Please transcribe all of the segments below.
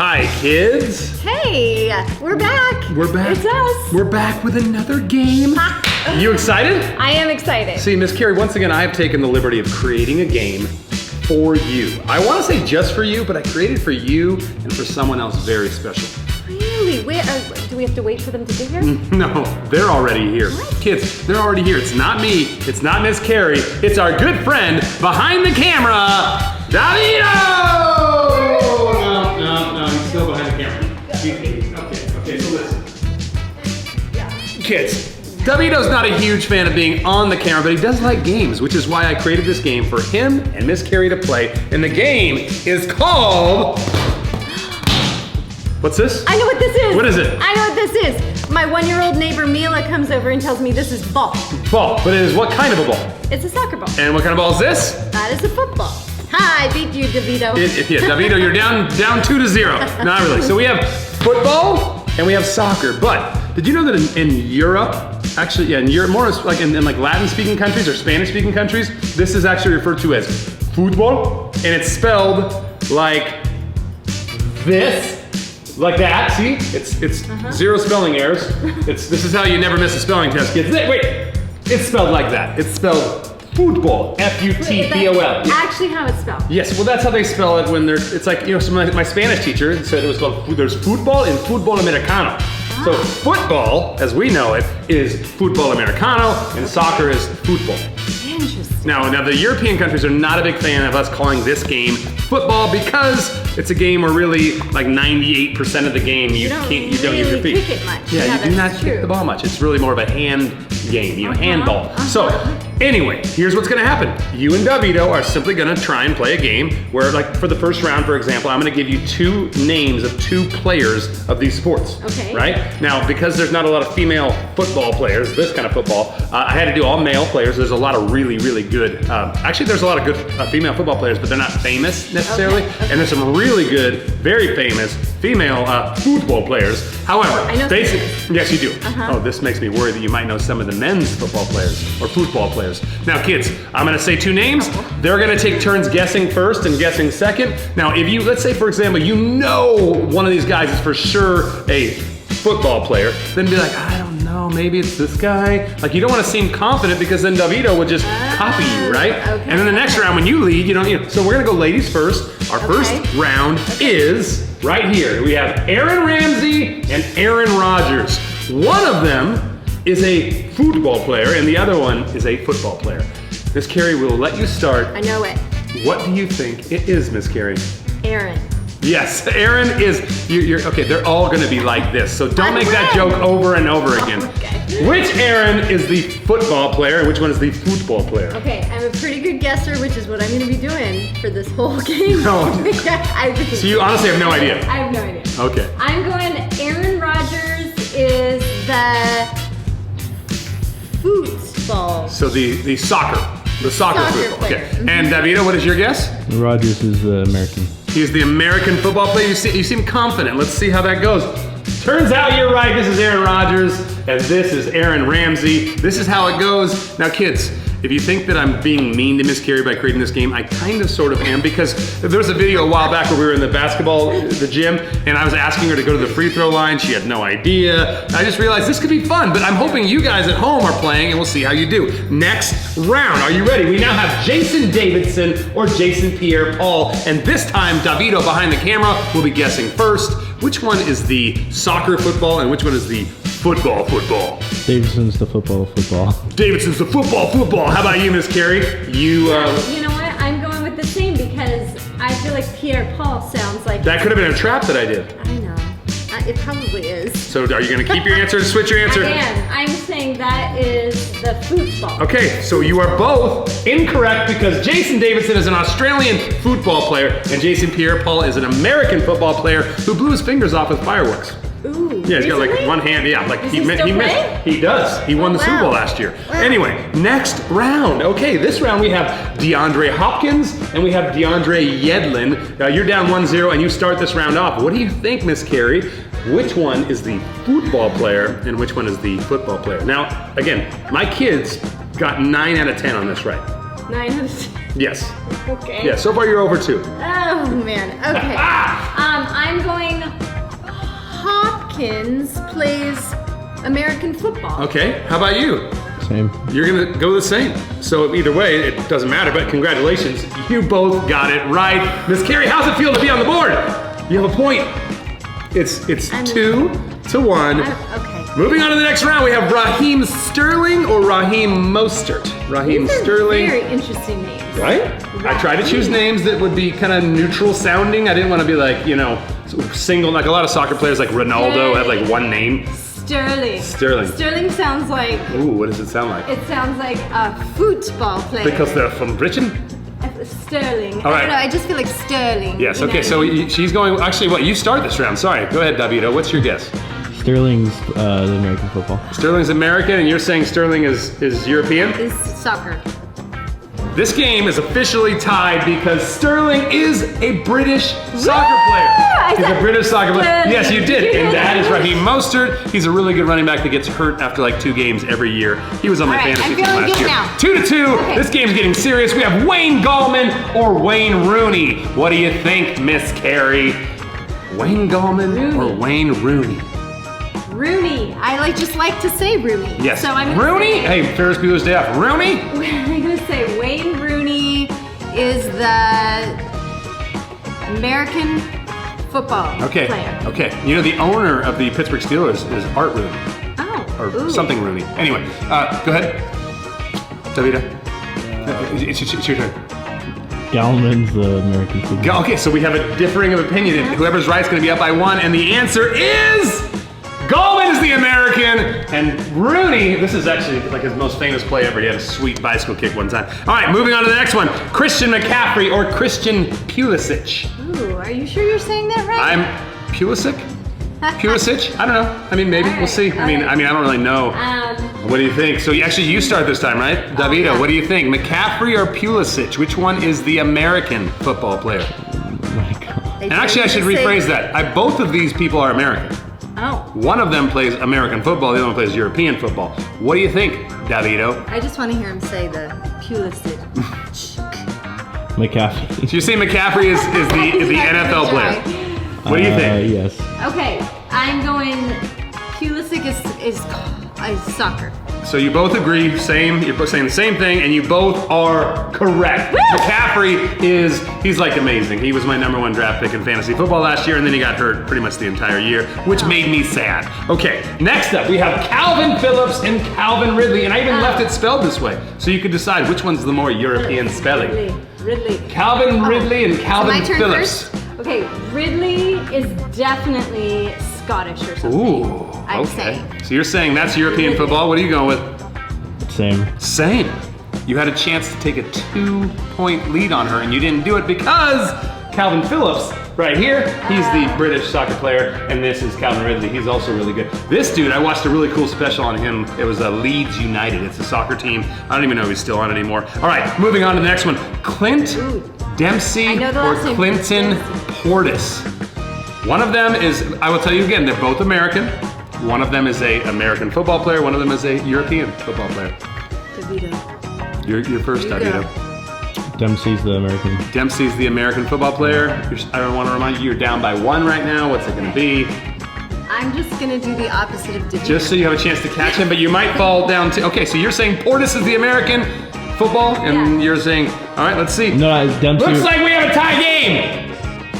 Hi, kids. Hey, we're back. We're back. It's us. We're back with another game. You excited? I am excited. See, Miss Carrie, once again, I have taken the liberty of creating a game for you. I want to say just for you, but I created for you and for someone else very special. Really? Do we have to wait for them to get here? No, they're already here. What? Kids, they're already here. It's not me. It's not Miss Carrie. It's our good friend behind the camera, Davido! No, he's still behind the camera. Okay, so listen. Kids, Davido's not a huge fan of being on the camera, but he does like games, which is why I created this game for him and Miss Carrie to play. And the game is called... What's this? I know what this is. What is it? I know what this is. My 1-year-old neighbor Mila comes over and tells me this is ball. Ball, but it is what kind of a ball? It's a soccer ball. And what kind of ball is this? That is a football. Hi, I beat you, Davido. Yeah, Davido, you're down 2-0. Not really. So we have football and we have soccer. But did you know that in Europe, actually, yeah, in Europe, more like in like Latin-speaking countries or Spanish-speaking countries, this is actually referred to as futbol, and it's spelled like this. Like that, see? It's zero spelling errors. This is how you never miss a spelling test, kids. Wait, it's spelled like that. It's spelled football, F-U-T-B-O-L. Actually how it's spelled. Yes, well that's how they spell it when they're, it's like, you know, so my Spanish teacher said it was called, there's football and fútbol americano. So football, as we know it, is fútbol americano, and soccer is football. Interesting. Now the European countries are not a big fan of us calling this game football because it's a game where really like 98% of the game you don't use your feet. Kick it much. Yeah, you do not kick the ball much. It's really more of a hand game, you know, handball. So anyway, here's what's gonna happen. You and Davido are simply gonna try and play a game where, like for the first round, for example, I'm gonna give you 2 names of 2 players of these sports. Okay. Right? Now, because there's not a lot of female football players, this kind of football, I had to do all male players. There's a lot of really, really good, actually there's a lot of good female football players, but they're not famous necessarily. Okay. And there's some really good, very famous female football players. However, I know yes you do. Oh, this makes me worry that you might know some of the men's football players or football players. Now kids, I'm gonna say 2 names. They're gonna take turns guessing first and guessing second. Now if you, let's say for example, you know one of these guys is for sure a football player, then be like, I don't know, maybe it's this guy. Like you don't want to seem confident because then Davido would just copy you, right? Okay. And then the next round when you lead, you know, so we're gonna go ladies first. Our first round is right here. We have Aaron Ramsey and Aaron Rodgers. One of them is a football player and the other one is a football player. Miss Carrie, we'll let you start. I know it. What do you think it is, Miss Carrie? Aaron. Yes, Aaron is, you're okay, they're all gonna be like this, so don't make that joke over and over again. Okay. Which Aaron is the football player and which one is the football player? Okay, I'm a pretty good guesser, which is what I'm gonna be doing for this whole game. No. So you honestly have no idea? I have no idea. Okay. I'm going, Aaron Rodgers is the football. So the soccer football. player. Okay. And Davido, what is your guess? Rodgers is the American. He's the American football player. You seem confident. Let's see how that goes. Turns out you're right. This is Aaron Rodgers, and this is Aaron Ramsey. This is how it goes. Now, kids, if you think that I'm being mean to Miss Carrie by creating this game, I kind of sort of am, because there was a video a while back where we were in the gym, and I was asking her to go to the free throw line. She had no idea. I just realized this could be fun, but I'm hoping you guys at home are playing, and we'll see how you do. Next round, are you ready? We now have Jason Davidson or Jason Pierre-Paul, and this time Davido behind the camera will be guessing first. Which one is the soccer football and which one is the football? Davidson's the football. Davidson's the football. How about you, Miss Carrie? You know what? I'm going with the same because I feel like Pierre-Paul sounds like... That could have been a trap that I did. I know. It probably is. So are you going to keep your answer or switch your answer? I am. I'm saying that is the football. Okay, so you are both incorrect because Jason Davidson is an Australian football player and Jason Pierre-Paul is an American football player who blew his fingers off with fireworks. Ooh, yeah, he's got like one hand. Yeah, like he missed. He does. He won the Super Bowl last year. Wow. Anyway, next round. Okay, this round we have DeAndre Hopkins and we have DeAndre Yedlin. You're down 1-0 and you start this round off. What do you think, Miss Carrie? Which one is the football player and which one is the football player? Now, again, my kids got 9 out of 10 on this right. 9 out of 10? Yes. Okay. Yeah, so far you're over 2. Oh, man. Okay. I'm going Hawkins plays American football. Okay, how about you? Same. You're gonna go the same. So either way, it doesn't matter, but congratulations. You both got it right. Miss Carrie, how's it feel to be on the board? You have a point. It's 2-1. Okay. Moving on to the next round, we have Raheem Sterling or Raheem Mostert. Raheem These are Sterling. very interesting names. Right? I tried to choose names that would be kind of neutral sounding. I didn't want to be like, single, like a lot of soccer players like Ronaldo have like one name. Sterling. Sterling sounds like. Ooh, what does it sound like? It sounds like a football player. Because they're from Britain? Sterling. All right. I don't know, I just feel like Sterling. Yes, okay, so she's going, actually, you start this round. Sorry, go ahead, Davito. What's your guess? Sterling's the American football. Sterling's American, and you're saying Sterling is European? Is soccer. This game is officially tied because Sterling is a British soccer player. He's a British soccer player. Yes, you did. And that is Raheem Mostert. He's a really good running back that gets hurt after like 2 games every year. He was on my fantasy team last year. Now. 2-2. Okay. This game's getting serious. We have Wayne Gallman or Wayne Rooney. What do you think, Miss Carrie? Wayne Gallman or Wayne Rooney? Rooney. I just like to say Rooney. Yes. So I'm Rooney? Hey, Ferris Bueller's Day Off. Rooney? I'm gonna say Wayne Rooney is the American football player. Okay. You know, the owner of the Pittsburgh Steelers is Art Rooney. Oh. Or something Rooney. Anyway, go ahead. Davida. It's your turn. Gallman's the American football. Okay, so we have a differing of opinion. Whoever's right is going to be up by 1, and the answer is Gallman is the American, and Rooney, this is actually like his most famous play ever. He had a sweet bicycle kick one time. All right, moving on to the next one. Christian McCaffrey or Christian Pulisic? Ooh, are you sure you're saying that right? I'm Pulisic? Pulisic? I don't know. I mean, maybe. We'll see. I mean, I don't really know. What do you think? So you start this time, right? Davida, yeah. What do you think? McCaffrey or Pulisic? Which one is the American football player? Oh my God. And actually, I should rephrase that. Both of these people are American. Oh. One of them plays American football, the other one plays European football. What do you think, Davito? I just want to hear him say the Pulisic. McCaffrey. So you say McCaffrey is the NFL player. What do you think? Yes. Okay, I'm going. Pulisic is soccer. So you both agree, you're both saying the same thing, and you both are correct. Woo! McCaffrey he's like amazing. He was my #1 draft pick in fantasy football last year, and then he got hurt pretty much the entire year, which made me sad. Okay, next up, we have Calvin Phillips and Calvin Ridley, and I even left it spelled this way, so you could decide which one's the more European spelling. Ridley. Calvin Ridley and Calvin my turn Phillips. First? Okay, Ridley is definitely Scottish or something. Ooh, I'm okay. saying. So you're saying that's European football. What are you going with? Same. You had a chance to take a 2-point lead on her, and you didn't do it because Calvin Phillips, right here, he's the British soccer player, and this is Calvin Ridley. He's also really good. This dude, I watched a really cool special on him. It was Leeds United. It's a soccer team. I don't even know if he's still on anymore. All right, moving on to the next one. Clint Dempsey or Clinton Portis. One of them is, I will tell you again, they're both American. One of them is a American football player. One of them is a European football player. Davida. You're first, Davida. Dempsey's the American. Dempsey's the American football player. I don't want to remind you, you're down by 1 right now. What's it going to be? I'm just going to do the opposite of Davida. Just so you have a chance to catch him, but you might fall down to. Okay, so you're saying Portis is the American football, and you're saying, all right, let's see. No, Dempsey. Looks like we have a tie game.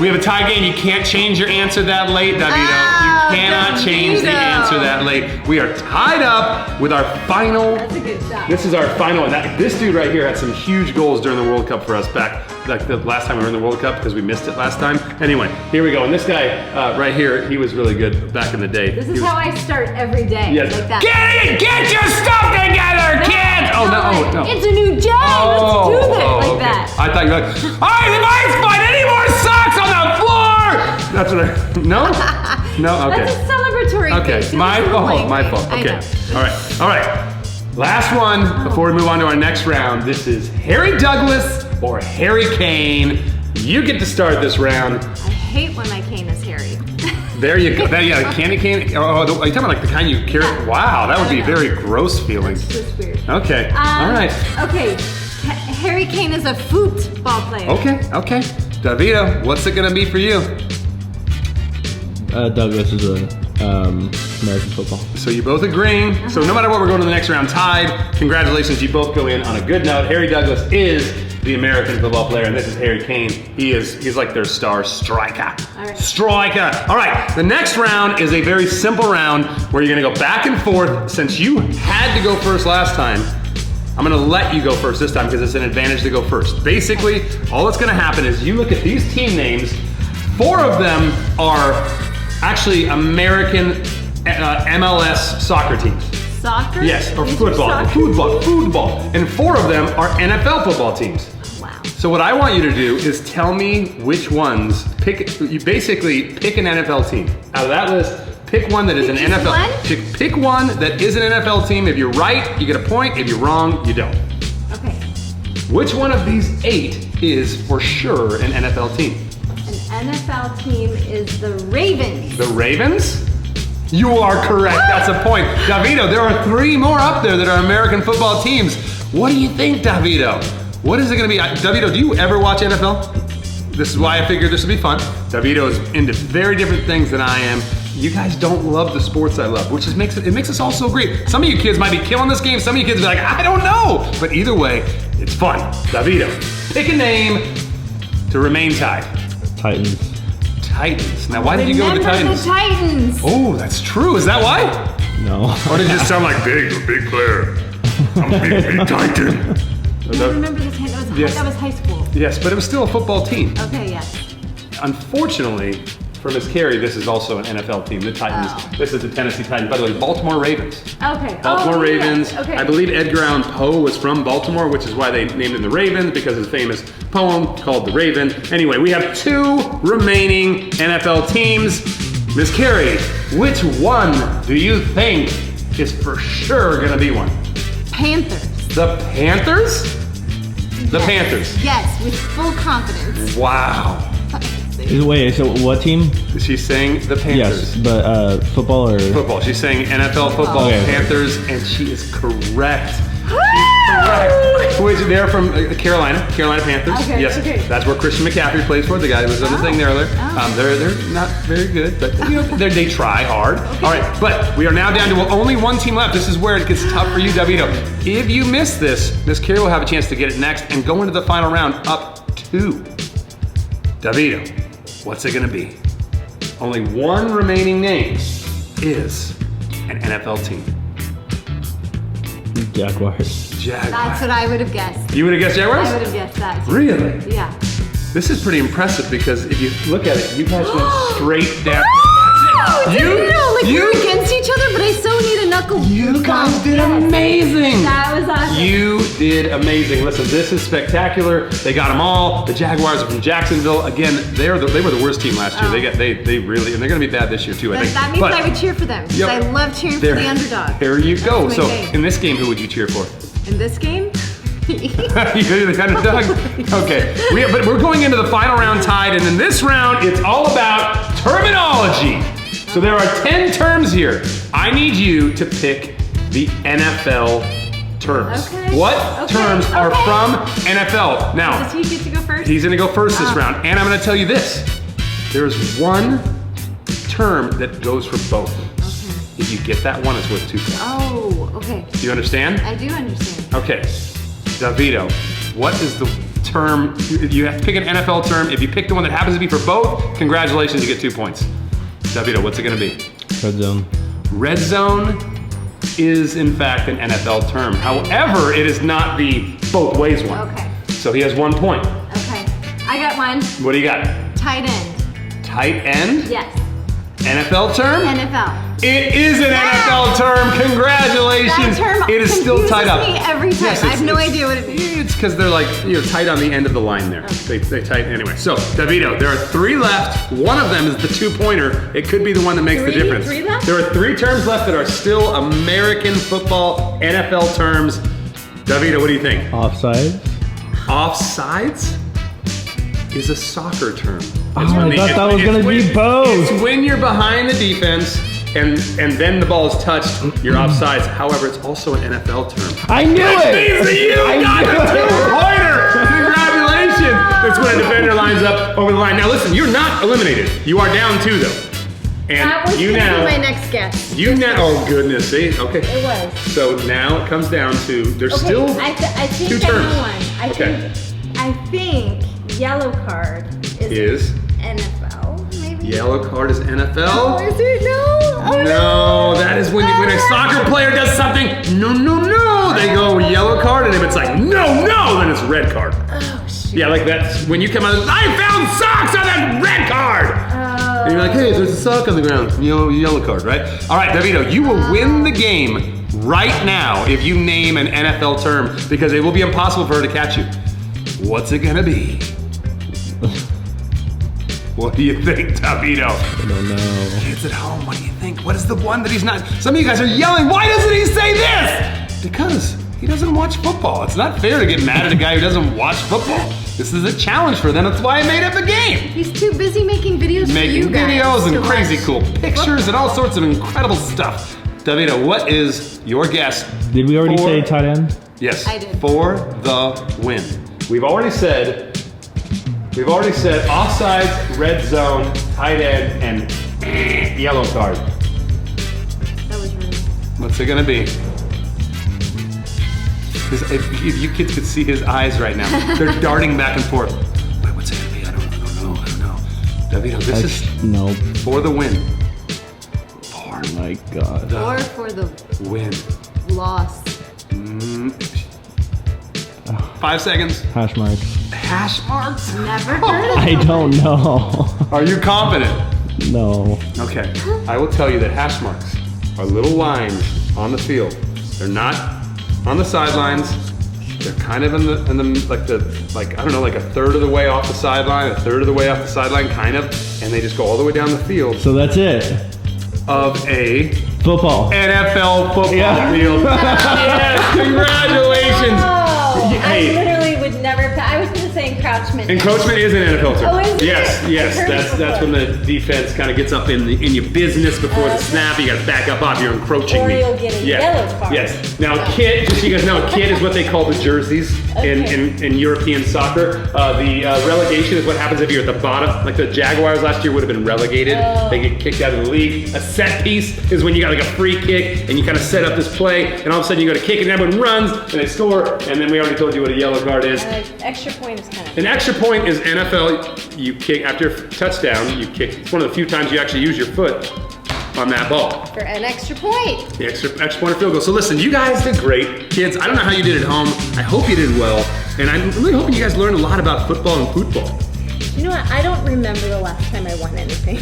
We have a tie game. You can't change your answer that late, Davida. You cannot change the answer that late. We are tied up with our final. That's a good shot. This is our final one. This dude right here had some huge goals during the World Cup for us back, like the last time we were in the World Cup because we missed it last time. Anyway, here we go. And this guy right here, he was really good back in the day. This is how I start every day. Yes. Like that. Get your stuff together, kids! Oh, no. It's a new day. Let's do this like that. I thought you were like, all right, the mice fight. Any more socks on the floor? That's what no? No? Okay. That's a celebratory Okay, thing. my fault. I Okay, know. all right. Last one before we move on to our next round. This is Harry Douglas or Harry Kane. You get to start this round. I hate when my cane is hairy. There you go. Candy cane. Oh, are you talking about like the kind you carry? Wow, that would be very gross feeling. It's just weird. Okay, all right. Okay, Harry Kane is a football player. Okay. Davida, what's it gonna be for you? Douglas is American football. So you both agreeing. So no matter what, we're going to the next round tied. Congratulations, you both go in on a good note. Harry Douglas is the American football player, and this is Harry Kane. He's like their star striker. All right. Striker. All right, the next round is a very simple round where you're gonna go back and forth. Since you had to go first last time, I'm gonna let you go first this time because it's an advantage to go first. Basically, all that's gonna happen is you look at these team names. 4 of them are actually American MLS soccer teams. Soccer? Yes, or These are football. soccer? Football. And 4 of them are NFL football teams. Wow. So what I want you to do is tell me which ones. You basically pick an NFL team out of that list. Pick one that is an Pick just NFL. one? Pick one that is an NFL team. If you're right, you get a point. If you're wrong, you don't. Okay. Which one of these 8 is for sure an NFL team? An NFL team is the Ravens. The Ravens? You are correct. That's a point. Davido, there are 3 more up there that are American football teams. What do you think, Davido? What is it going to be? Davido, do you ever watch NFL? This is why I figured this would be fun. Davido is into very different things than I am. You guys don't love the sports I love, which makes us all so great. Some of you kids might be killing this game. Some of you kids will be like, I don't know. But either way, it's fun. Davido, pick a name to remain tied. Titans. Titans. Now, why did you go with the Titans? The Titans. Oh, that's true. Is that why? No. Or did it just sound like big player? I'm a big Titan. I remember this. That was high school. Yes, but it was still a football team. Okay, yes. Unfortunately, for Miss Carey, this is also an NFL team, the Titans. Oh. This is the Tennessee Titans. By the way, Baltimore Ravens. Okay. Baltimore Ravens. Yes. Okay. I believe Edgar Allan Poe was from Baltimore, which is why they named him the Ravens, because his famous poem called The Raven. Anyway, we have 2 remaining NFL teams. Miss Carey, which one do you think is for sure gonna be one? Panthers. The Panthers? The Panthers. Yes, with full confidence. Wow. Wait, so what team? She's saying the Panthers. Yes, but football or? Football. She's saying NFL football, Okay. Panthers, and she is correct. Correct. Which they're from Carolina Panthers. Okay, Yes, okay. that's where Christian McCaffrey plays for. The guy that was on the thing there earlier. They're not very good, but you know, they try hard. All right, but we are now down to only one team left. This is where it gets tough for you, Davido. If you miss this, Miss Carey will have a chance to get it next and go into the final round up 2. Davido, what's it gonna be? Only one remaining name is an NFL team. Jaguars. Jaguars. That's what I would have guessed. You would have guessed Jaguars? I would have guessed that. Really? Yeah. This is pretty impressive because if you look at it, you guys went straight down. No, we're against each other, but I so need a knuckle. You guys did amazing. That was awesome. You did amazing. Listen, this is spectacular. They got them all. The Jaguars are from Jacksonville. Again, they were the worst team last year. They really, and they're going to be bad this year too, I think. That means I would cheer for them. Because I love cheering for the underdog. There you go. That's my So game. in this game, who would you cheer for? In this game? You're the underdog? Okay. But we're going into the final round tied, and in this round, it's all about terminology. So there are 10 terms here. I need you to pick the NFL terms. Okay. What terms are from NFL? Now, Does he get to go first? he's gonna go first this round, and I'm gonna tell you this. There's one term that goes for both. Okay. If you get that one, it's worth 2 points. Oh, okay. Do you understand? I do understand. Okay, Davido, what is the term? You have to pick an NFL term. If you pick the one that happens to be for both, congratulations, you get 2 points. Davido, what's it gonna be? Red zone. Red zone is in fact an NFL term. However, it is not the both ways one. Okay. So he has 1 point. Okay. I got one. What do you got? Tight end. Tight end? Yes. NFL term? NFL. It is an NFL term. Congratulations. That term it is still tied up. confuses me every time. Yes, I have no idea what it means. It's because they're like, tight on the end of the line there. Okay. They tight anyway. So, Davido, there are 3 left. One of them is the 2-pointer. It could be the one that makes the difference. 3 left? There are 3 terms left that are still American football NFL terms. Davido, what do you think? Offside. Offsides is a soccer term. Oh, I thought that was gonna be both. It's when you're behind the defense and then the ball is touched, you're offsides. However, it's also an NFL term. I knew it! You got the 2-pointer! Congratulations! It's when a defender lines up over the line. Now listen, you're not eliminated. You are down 2 though. And That was you gonna now, be my next guess. you now, oh goodness, see, okay. It was. So now it comes down to, there's Okay, still I think two I terms. know one. Okay. I think yellow card Is NFL, maybe? yellow card is NFL? Oh, is it? No. Oh, No, that is when a soccer player does something, no, they go yellow card, and if it's like, no, then it's red card. Oh, shoot. Yeah, like that's when you come out, I found socks on that red card! Oh. And you're like, hey, there's a sock on the ground, yellow card, right? All right, Davito, you will win the game right now if you name an NFL term, because it will be impossible for her to catch you. What's it gonna be? What do you think, Davito? I don't know. Kids at home, what do you think? What is the one that he's not? Some of you guys are yelling, why doesn't he say this? Because he doesn't watch football. It's not fair to get mad at a guy who doesn't watch football. This is a challenge for them. That's why I made up a game. He's too busy making videos for you Making guys videos and to crazy watch cool pictures and all sorts of incredible stuff. Davito, what is your guess? Did we already for- say tight end? Yes, I did. for the win. We've already said offsides, red zone, tight end, and yellow card. That was rude. What's it gonna be? If you kids could see his eyes right now, they're darting back and forth. Wait, what's it gonna be? I don't know. Davito, this is No. for the win. For Oh my God. the Or for the win. loss. 5 seconds. Hash marks. Hash marks? Never heard of I don't know. Are you confident? No. Okay, I will tell you that hash marks are little lines on the field. They're not on the sidelines. They're kind of in the like I don't know, like a third of the way off the sideline, a third of the way off the sideline, kind of, and they just go all the way down the field So that's it. of a Football. NFL football Yeah. field. Yes, congratulations. Oh, Hey. I literally would never. I was gonna say encroachment. Encroachment is an NFL term. Oh, is it? Yes, I've heard it that's when the defense kind of gets up in your business before the snap. You got to back up off. You're encroaching Or me. you'll get a yellow card. Yes. Now, a kid, just so you guys know, a kid is what they call the jerseys in European soccer. The relegation is what happens if you're at the bottom. Like the Jaguars last year would have been relegated. Oh. They get kicked out of the league. A set piece is when you got like a free kick and you kind of set up this play, and all of a sudden you go to kick and everyone runs and they score, and then we already told you what a yellow card is. Extra point is kind of. An extra point is NFL, you kick, after a touchdown, you kick, it's one of the few times you actually use your foot on that ball. For an extra point. The extra point or field goal. So listen, you guys did great. Kids, I don't know how you did at home. I hope you did well. And I'm really hoping you guys learned a lot about football and football. You know what? I don't remember the last time I won anything.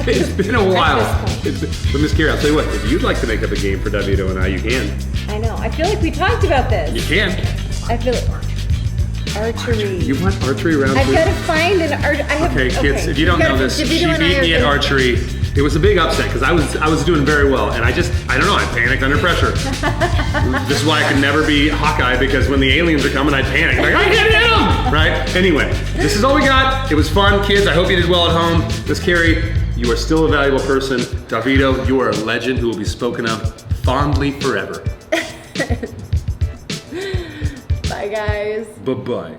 It's been a while. At this point. But Miss Carey, I'll tell you what, if you'd like to make up a game for Davito and I, you can. I know. I feel like we talked about this. You can. I feel archery. You want archery round I've two? got to find an art. I have. Okay, kids, if you don't We've know got to- this, she Davito and I beat are me at gonna- archery. It was a big upset because I was doing very well, and I don't know, I panicked under pressure. This is why I could never be Hawkeye, because when the aliens are coming, I panic. Like, I can't hit them! Right? Anyway, this is all we got. It was fun, kids. I hope you did well at home. Miss Carey, you are still a valuable person. Davito, you are a legend who will be spoken of fondly forever. Bye, guys. Bye-bye.